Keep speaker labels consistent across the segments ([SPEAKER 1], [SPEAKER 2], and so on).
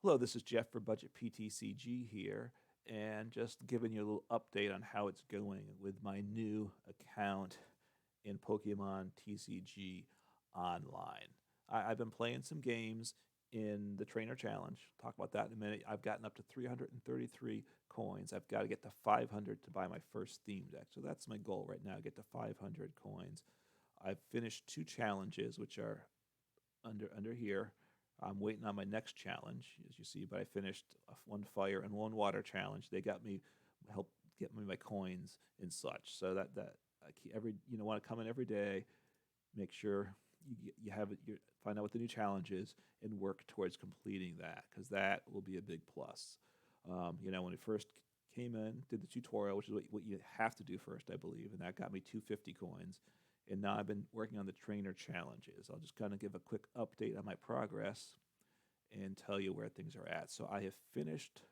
[SPEAKER 1] Hello, this is Jeff for Budget PTCG here, and just giving you a little update on how it's going with my new account in Pokemon TCG Online. I've been playing some games in the Trainer Challenge. Talk about that in a minute. I've gotten up to 333 coins. I've got to get to 500 to buy my first theme deck. So that's my goal right now, get to 500 coins. I've finished two challenges, which are under here. I'm waiting on my next challenge, as you see, but I finished one fire and one water challenge. They got me, help get me my coins and such. So that I keep want to come in every day, make sure you have it, you find out what the new challenge is, and work towards completing that, because that will be a big plus. When I first came in, did the tutorial, which is what you have to do first, I believe, and that got me 250 coins. And now I've been working on the trainer challenges. I'll just kind of give a quick update on my progress and tell you where things are at. So I have finished.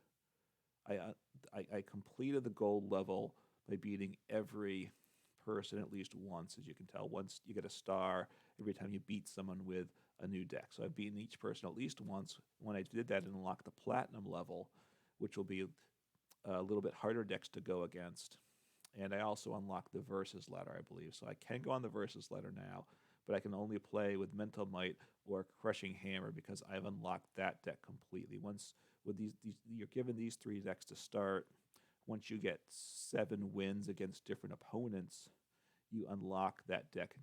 [SPEAKER 1] I completed the gold level by beating every person at least once, as you can tell. Once you get a star every time you beat someone with a new deck. So I've beaten each person at least once. When I did that and unlocked the platinum level, which will be a little bit harder decks to go against. And I also unlocked the Versus ladder, I believe. So I can go on the Versus ladder now, but I can only play with Mental Might or Crushing Hammer because I've unlocked that deck completely. Once with these you're given these three decks to start. Once you get 7 wins against different opponents, you unlock that deck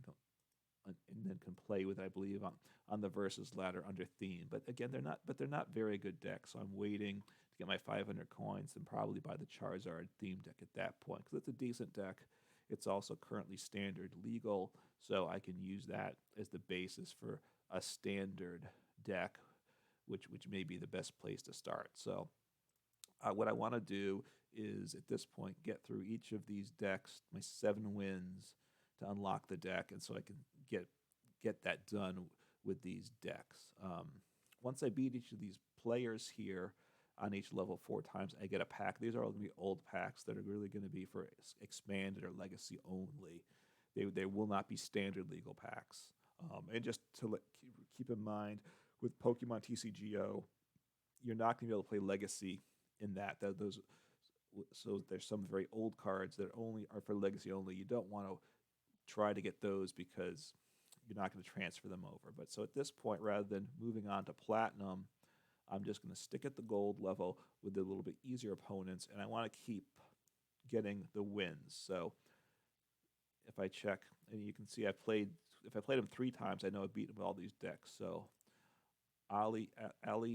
[SPEAKER 1] and then can play with, I believe, on the Versus ladder under theme. But again, they're not very good decks. So I'm waiting to get my 500 coins and probably buy the Charizard theme deck at that point, because it's a decent deck. It's also currently standard legal, so I can use that as the basis for a standard deck, which may be the best place to start. So what I want to do is at this point get through each of these decks, my 7 wins, to unlock the deck, and so I can get that done with these decks. Once I beat each of these players here on each level 4 times, I get a pack. These are all going to be old packs that are really going to be for expanded or legacy only. They will not be standard legal packs. And just to keep in mind, with Pokemon TCGO, you're not going to be able to play legacy in that. So there's some very old cards that only are for legacy only. You don't want to try to get those because you're not going to transfer them over. But so at this point, rather than moving on to platinum, I'm just going to stick at the gold level with the little bit easier opponents, and I want to keep getting the wins. So if I check, and you can see if I played him 3 times, I know I've beaten all these decks. So Ali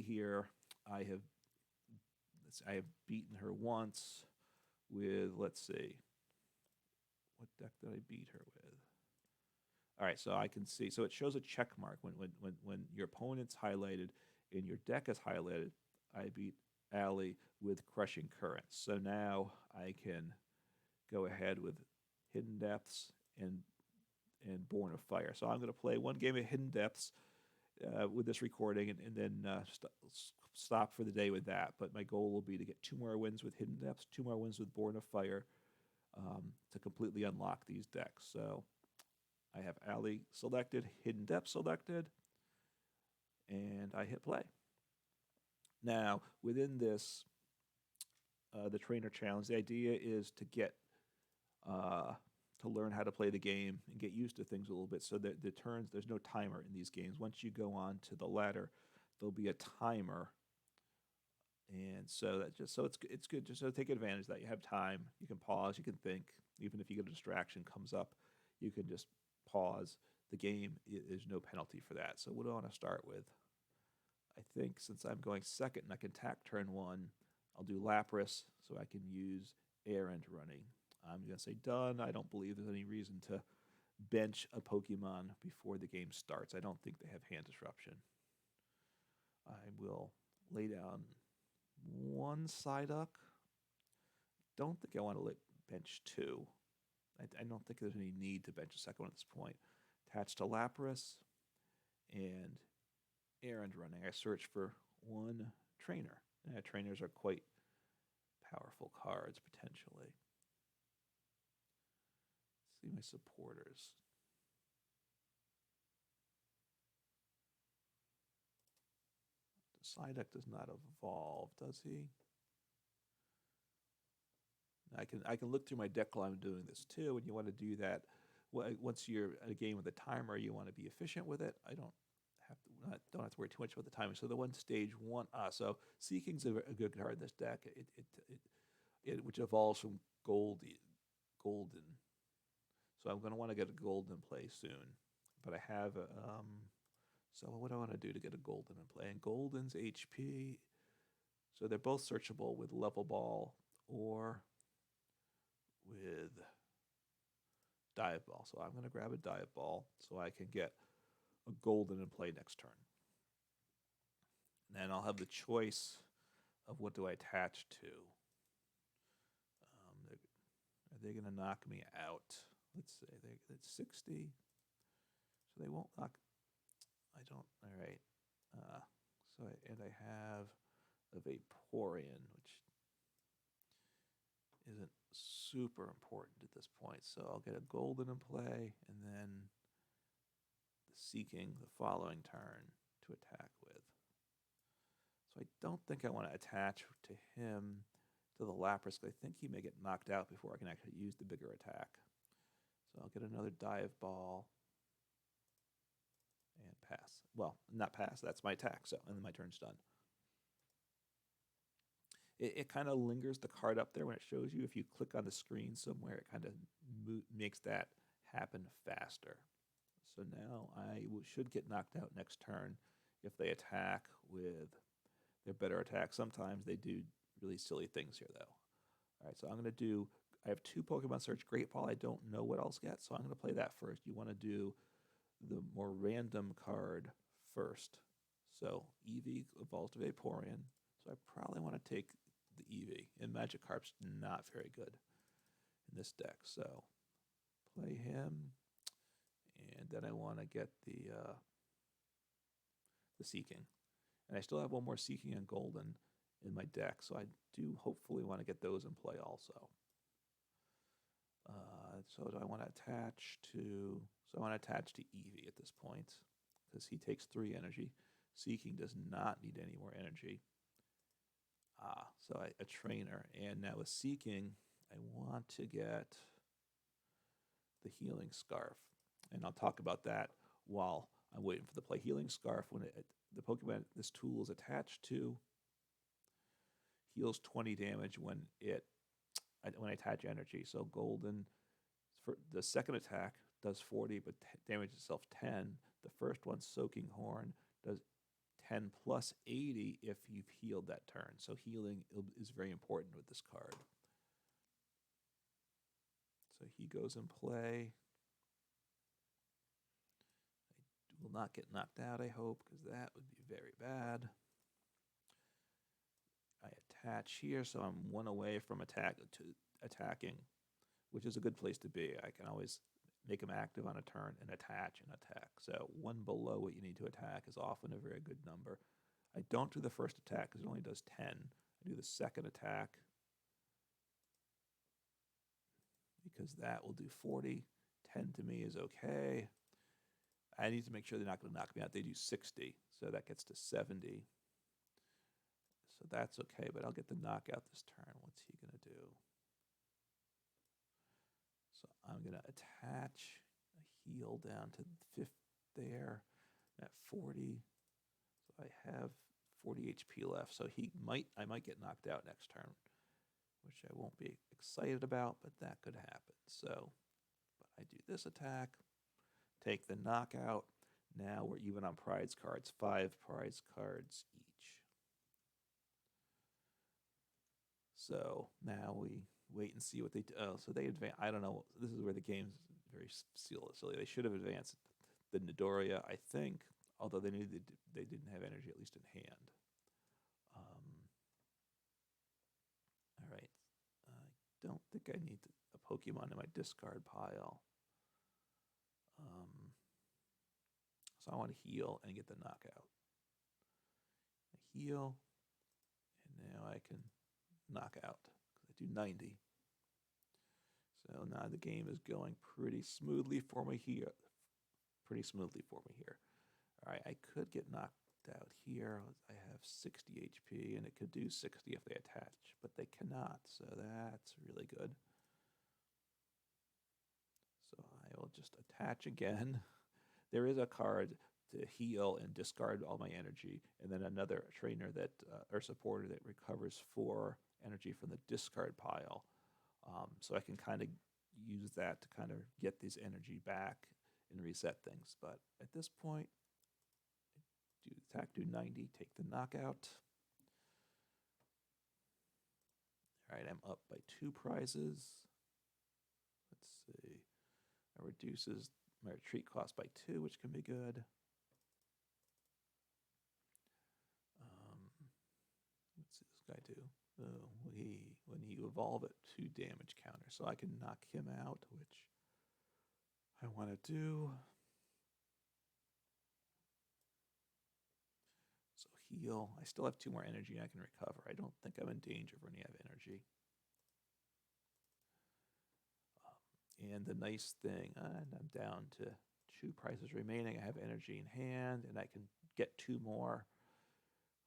[SPEAKER 1] here, I have beaten her once with, let's see, what deck did I beat her with? All right, so I can see. So it shows a check mark when your opponent's highlighted and your deck is highlighted. I beat Ali with Crushing Currents. So now I can go ahead with Hidden Depths and Born of Fire. So I'm going to play one game of Hidden Depths with this recording and then stop for the day with that. But my goal will be to get 2 more wins with Hidden Depths, 2 more wins with Born of Fire to completely unlock these decks. So I have Ali selected, Hidden Depths selected, and I hit play. Now, within this, the trainer challenge, the idea is to get to learn how to play the game and get used to things a little bit. So that the turns, there's no timer in these games. Once you go on to the ladder, there'll be a timer, and so it's good just to take advantage of that. You have time, you can pause, you can think. Even if you get a distraction comes up, you can just pause. The game is no penalty for that. So what do I want to start with? I think since I'm going second and I can tack turn 1, I'll do Lapras so I can use Errand Running. I'm going to say done. I don't believe there's any reason to bench a Pokemon before the game starts. I don't think they have hand disruption. I will lay down 1 Psyduck. Don't think I want to bench 2. I don't think there's any need to bench a second one at this point. Attached to Lapras and Errand Running. I search for 1 trainer. Trainers are quite powerful cards, potentially. Let's see my supporters. Psyduck does not evolve, does he? I can look through my deck while I'm doing this too, and you want to do that. Once you're at a game with a timer, you want to be efficient with it. I don't have to worry too much about the timing. So the one stage one, so Seeking's a good card in this deck. It which evolves from golden. So I'm going to want to get a golden in play soon. But I have so what do I want to do to get a golden in play? And golden's HP. So they're both searchable with level ball or with dive ball. So I'm going to grab a dive ball so I can get a golden in play next turn. And then I'll have the choice of what do I attach to. Are they going to knock me out? Let's say it's 60. So they won't knock. I don't. All right. And I have a Vaporeon, which isn't super important at this point. So I'll get a golden in play, and then the Seeking the following turn to attack with. So I don't think I want to attach to him to the Lapras. I think he may get knocked out before I can actually use the bigger attack. So I'll get another dive ball and pass. Well, not pass. That's my attack. So and then my turn's done. It kind of lingers the card up there when it shows you. If you click on the screen somewhere, it kind of makes that happen faster. So now I should get knocked out next turn if they attack with their better attack. Sometimes they do really silly things here, though. All right, so I'm going to do, I have 2 Pokemon Search Great Ball. I don't know what else yet, so I'm going to play that first. You want to do the more random card first. So Eevee evolves to Vaporeon. So I probably want to take the Eevee. And Magikarp's not very good in this deck. So play him. And then I want to get the Seeking. And I still have one more Seeking and Golden in my deck. So I do hopefully want to get those in play also. So do I want to attach to... So I want to attach to Eevee at this point because he takes 3 energy. Seeking does not need any more energy. So a trainer. And now with Seeking, I want to get the Healing Scarf. And I'll talk about that while I'm waiting for the play. Healing Scarf, when the Pokemon this tool is attached to, heals 20 damage when I attach energy. So Golden, for the second attack, does 40, but damages itself 10. The first one, Soaking Horn, does 10 plus 80 if you've healed that turn. So healing is very important with this card. So he goes in play. I will not get knocked out, I hope, because that would be very bad. I attach here, so I'm 1 away from attacking, which is a good place to be. I can always make him active on a turn and attach and attack. So 1 below what you need to attack is often a very good number. I don't do the first attack because it only does 10. I do the second attack because that will do 40. 10 to me is okay. I need to make sure they're not going to knock me out. They do 60, so that gets to 70. So that's okay, but I'll get the knockout this turn. What's he going to do? So I'm going to attach a heal down to 5th there at 40. So I have 40 HP left. So I might get knocked out next turn, which I won't be excited about, but that could happen. So, but I do this attack, take the knockout. Now we're even on prize cards, 5 prize cards each. So now we wait and see what they do. Oh, so they advance. I don't know. This is where the game's very silly. They should have advanced the Nidoria, I think, although they knew they didn't have energy, at least in hand. All right. I don't think I need a Pokemon in my discard pile. So I want to heal and get the knockout. I heal, and now I can knock out. I do 90. So now the game is going pretty smoothly for me here. All right, I could get knocked out here. I have 60 HP, and it could do 60 if they attach, but they cannot, so that's really good. So I will just attach again. There is a card to heal and discard all my energy, and then another trainer that or supporter that recovers 4 energy from the discard pile. So I can kind of use that to kind of get this energy back and reset things. But at this point, do attack, do 90, take the knockout. All right, I'm up by 2 prizes. Let's see. It reduces my retreat cost by 2, which can be good. What's this guy do? Oh, when you evolve it, 2 damage counter. So I can knock him out, which I want to do. So heal. I still have 2 more energy I can recover. I don't think I'm in danger of running out of energy. And the nice thing, and I'm down to 2 prizes remaining. I have energy in hand, and I can get 2 more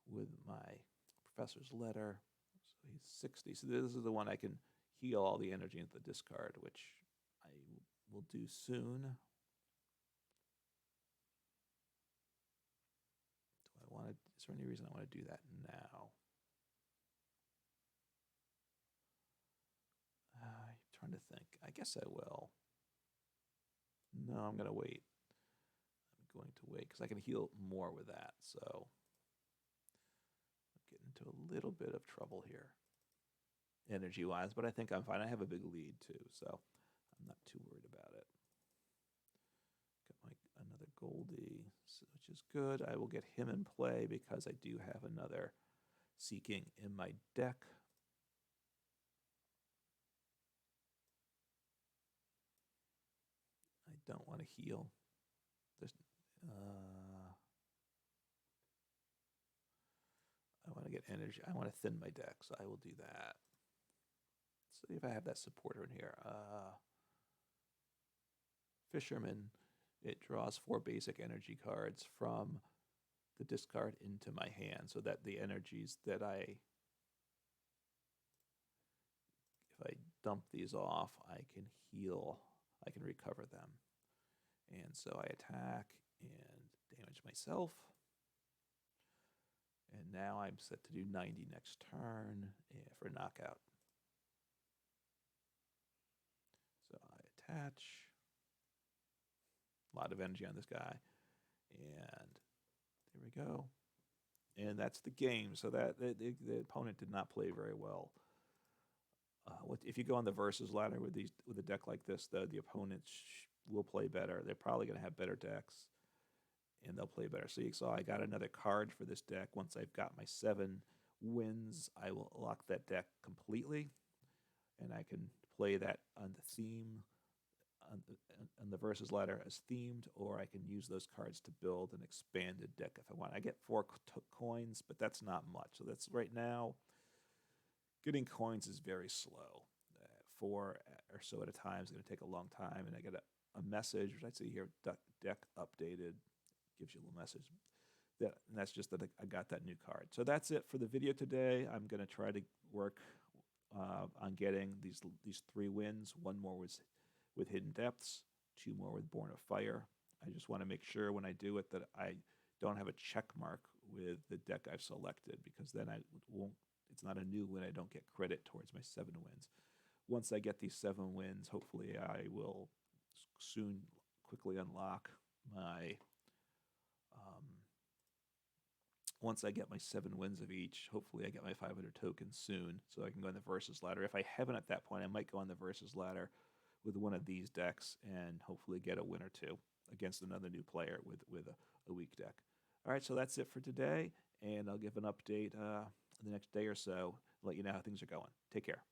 [SPEAKER 1] with my professor's letter. So he's 60. So this is the one I can heal all the energy into the discard, which I will do soon. Is there any reason I want to do that now? I'm trying to think. I guess I will. No, I'm going to wait. I'm going to wait because I can heal more with that. So I'm getting into a little bit of trouble here, energy-wise, but I think I'm fine. I have a big lead too, so I'm not too worried about it. Got another Goldie, which is good. I will get him in play because I do have another Seeking in my deck. I don't want to heal. There's, I want to get energy. I want to thin my deck, so I will do that. Let's see if I have that supporter in here. Fisherman. It draws 4 basic energy cards from the discard into my hand, so that the energies that if I dump these off, I can heal, I can recover them. And so I attack and damage myself. And now I'm set to do 90 next turn for a knockout. So I attach. A lot of energy on this guy. And there we go. And that's the game. So that the opponent did not play very well. If you go on the versus ladder with a deck like this, the opponents will play better. They're probably going to have better decks, and they'll play better. So you saw I got another card for this deck. Once I've got my 7 wins, I will lock that deck completely, and I can play that on the theme, on the versus ladder as themed, or I can use those cards to build an expanded deck if I want. I get 4 coins, but that's not much. So that's right now. Getting coins is very slow. 4 or so at a time is going to take a long time, and I get a message, which I see here, deck updated, gives you a little message. And that's just that I got that new card. So that's it for the video today. I'm going to try to work on getting these 3 wins. 1 more was with Hidden Depths, 2 more with Born of Fire. I just want to make sure when I do it that I don't have a check mark with the deck I've selected, because then I won't. It's not a new win. I don't get credit towards my 7 wins. Once I get these 7 wins, hopefully I will soon quickly unlock my. Once I get my 7 wins of each, hopefully I get my 500 tokens soon, so I can go on the versus ladder. If I haven't at that point, I might go on the versus ladder with one of these decks and hopefully get a win or 2 against another new player with a weak deck. All right, so that's it for today, and I'll give an update the next day or so, let you know how things are going. Take care.